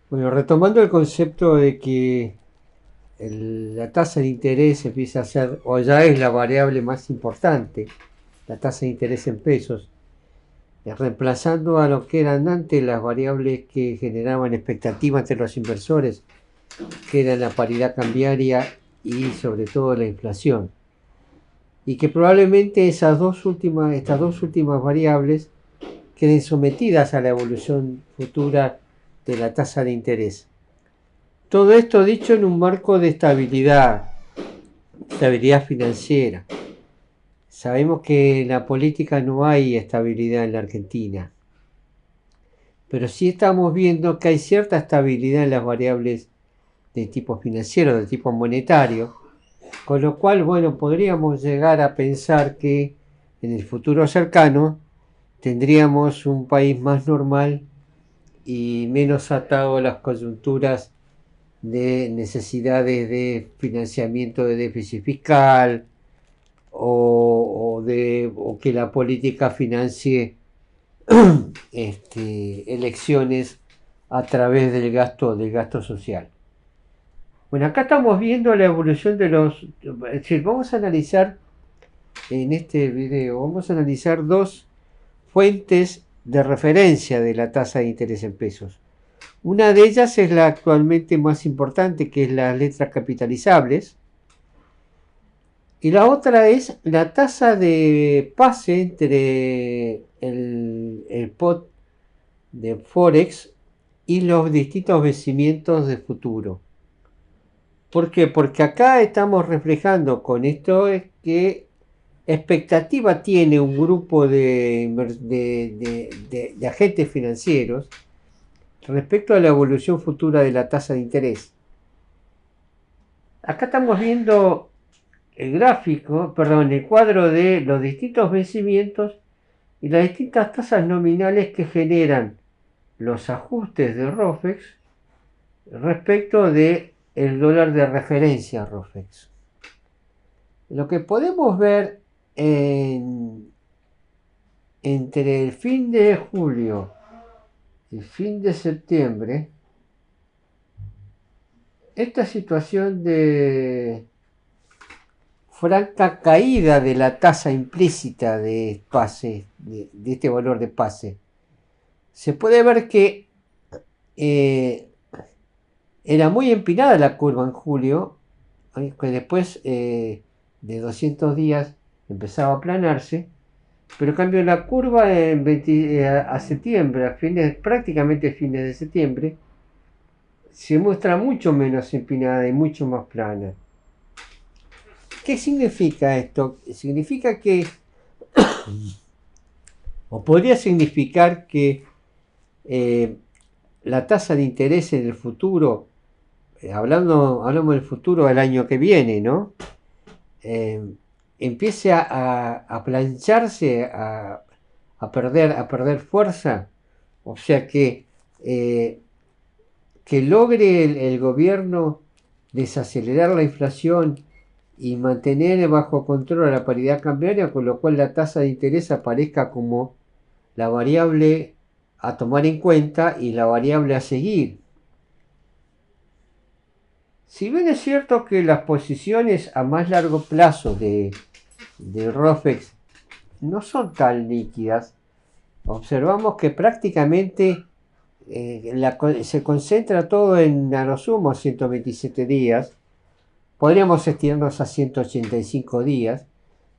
Bueno, retomando el concepto de que la tasa de interés empieza a ser, o ya es la variable más importante, la tasa de interés en pesos, reemplazando a lo que eran antes las variables que generaban expectativa entre los inversores, que eran la paridad cambiaria y sobre todo la inflación. Y que probablemente estas dos últimas variables queden sometidas a la evolución futura de la tasa de interés. Todo esto dicho en un marco de estabilidad financiera. Sabemos que en la política no hay estabilidad en la Argentina, pero sí estamos viendo que hay cierta estabilidad en las variables de tipo financiero, de tipo monetario, con lo cual, bueno, podríamos llegar a pensar que en el futuro cercano tendríamos un país más normal y menos atado a las coyunturas de necesidades de financiamiento de déficit fiscal o que la política financie elecciones a través del gasto social. Bueno, acá estamos viendo la evolución de los... Es decir, vamos a analizar en este video, vamos a analizar dos fuentes de referencia de la tasa de interés en pesos. Una de ellas es la actualmente más importante, que es las letras capitalizables, y la otra es la tasa de pase entre el pot de Forex y los distintos vencimientos de futuro. ¿Por qué? Porque acá estamos reflejando con esto que expectativa tiene un grupo de agentes financieros respecto a la evolución futura de la tasa de interés. Acá estamos viendo el cuadro de los distintos vencimientos y las distintas tasas nominales que generan los ajustes de ROFEX respecto de el dólar de referencia ROFEX. Lo que podemos ver entre el fin de julio y el fin de septiembre, esta situación de franca caída de la tasa implícita de pase, de este valor de pase, se puede ver que era muy empinada la curva en julio, que después de 200 días empezaba a aplanarse, pero cambió la curva a septiembre, prácticamente fines de septiembre, se muestra mucho menos empinada y mucho más plana. ¿Qué significa esto? Significa que, o podría significar que la tasa de interés en el futuro, hablamos del futuro del año que viene, ¿no? Empiece a plancharse, a perder fuerza, o sea que logre el gobierno desacelerar la inflación y mantener bajo control a la paridad cambiaria, con lo cual la tasa de interés aparezca como la variable a tomar en cuenta y la variable a seguir. Si bien es cierto que las posiciones a más largo plazo de ROFEX no son tan líquidas, observamos que prácticamente se concentra todo en a lo sumo 127 días, podríamos estirarnos a 185 días,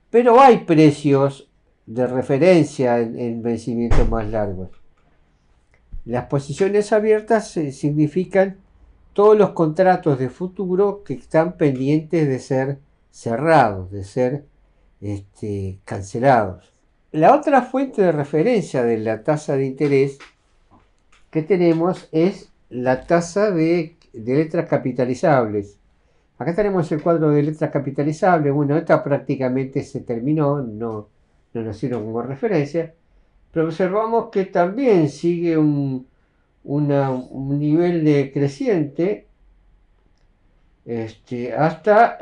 pero hay precios de referencia en vencimientos más largos. Las posiciones abiertas significan todos los contratos de futuro que están pendientes de ser cerrados, de ser cancelados. La otra fuente de referencia de la tasa de interés que tenemos es la tasa de letras capitalizables. Acá tenemos el cuadro de letras capitalizables. Bueno, esta prácticamente se terminó, no nos sirve como referencia, pero observamos que también sigue un nivel de creciente hasta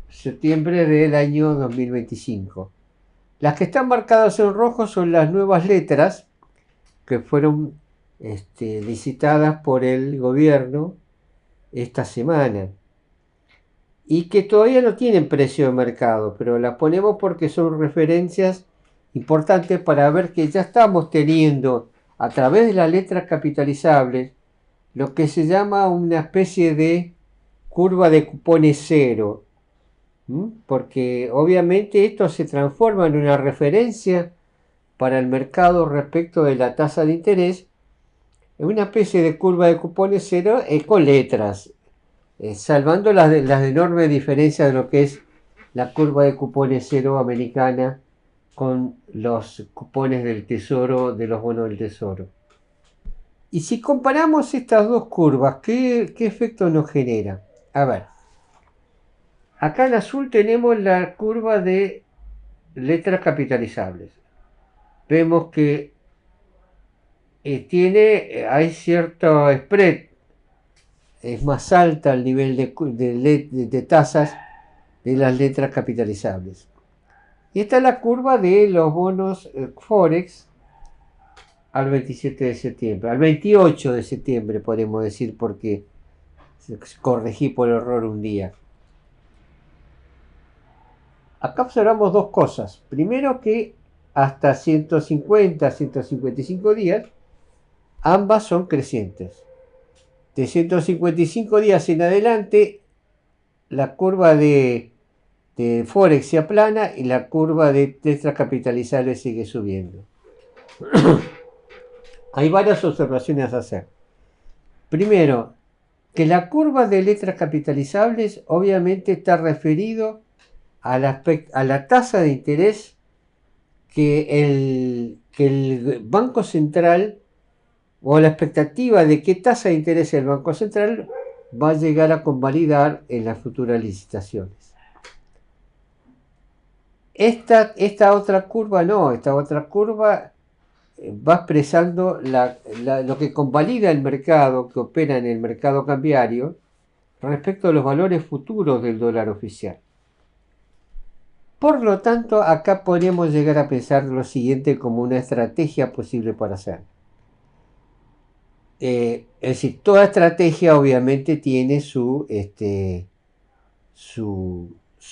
septiembre del año 2025. Las que están marcadas en rojo son las nuevas letras que fueron licitadas por el gobierno esta semana y que todavía no tienen precio de mercado, pero las ponemos porque son referencias importantes para ver que ya estamos teniendo a través de las letras capitalizables lo que se llama una especie de curva de cupones cero, porque obviamente esto se transforma en una referencia para el mercado respecto de la tasa de interés, en una especie de curva de cupones cero con letras, salvando las enormes diferencias de lo que es la curva de cupones cero americana con los cupones del tesoro, de los bonos del tesoro. Y si comparamos estas dos curvas, ¿qué efecto nos genera? A ver, acá en azul tenemos la curva de letras capitalizables. Vemos que hay cierto spread, es más alta el nivel de tasas de las letras capitalizables. Y esta es la curva de los bonos Forex al 27 de septiembre, al 28 de septiembre podemos decir, porque corregí por error un día. Acá observamos dos cosas. Primero, que hasta 150, 155 días, ambas son crecientes. De 155 días en adelante, la curva de Forex se aplana y la curva de letras capitalizables sigue subiendo. Hay varias observaciones a hacer. Primero, que la curva de letras capitalizables obviamente está referido a la tasa de interés que el Banco Central, o la expectativa de qué tasa de interés el Banco Central va a llegar a convalidar en las futuras licitaciones. Esta otra curva no, esta otra curva va expresando lo que convalida el mercado, que opera en el mercado cambiario, respecto a los valores futuros del dólar oficial. Por lo tanto, acá podríamos llegar a pensar lo siguiente como una estrategia posible para hacer. Es decir, toda estrategia obviamente tiene su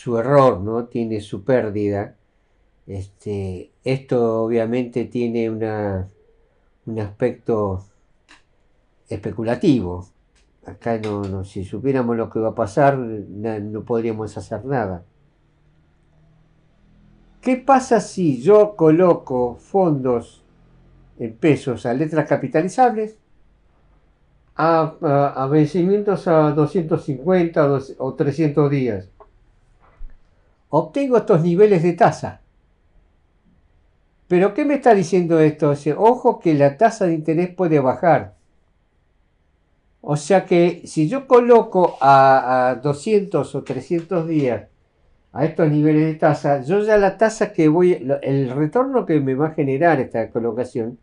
error, ¿no? Tiene su pérdida. Esto obviamente tiene un aspecto especulativo. Acá si supiéramos lo que va a pasar, no podríamos hacer nada. ¿Qué pasa si yo coloco fondos en pesos a letras capitalizables a vencimientos a 250 o 300 días? Obtengo estos niveles de tasa. ¿Pero qué me está diciendo esto? Ojo que la tasa de interés puede bajar. O sea que si yo coloco a 200 o 300 días a estos niveles de tasa, yo ya la tasa el retorno que me va a generar esta colocación,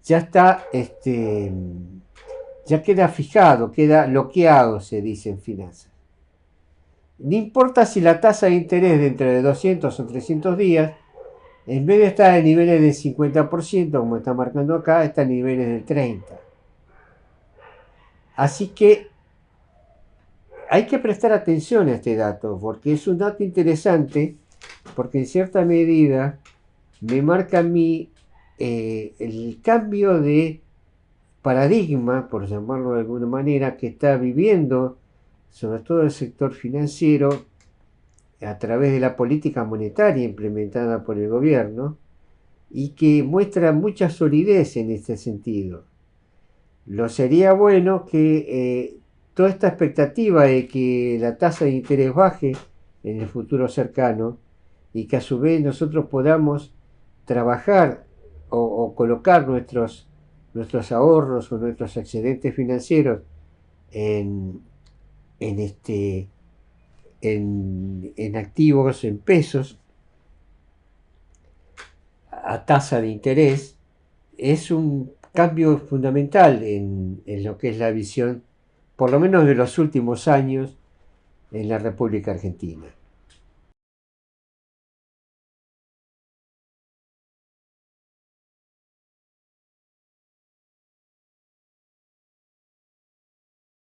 ya está, ya queda fijado, queda bloqueado, se dice en finanzas. No importa si la tasa de interés dentro de 200 o 300 días, en vez de estar en niveles del 50%, como está marcando acá, está en niveles del 30%. Así que hay que prestar atención a este dato, porque es un dato interesante, porque en cierta medida me marca a mí el cambio de paradigma, por llamarlo de alguna manera, que está viviendo sobre todo el sector financiero a través de la política monetaria implementada por el gobierno, y que muestra mucha solidez en este sentido. Lo sería bueno que toda esta expectativa de que la tasa de interés baje en el futuro cercano y que a su vez nosotros podamos trabajar o colocar nuestros ahorros o nuestros excedentes financieros en activos, en pesos, a tasa de interés, es un cambio fundamental en lo que es la visión, por lo menos de los últimos años, en la República Argentina.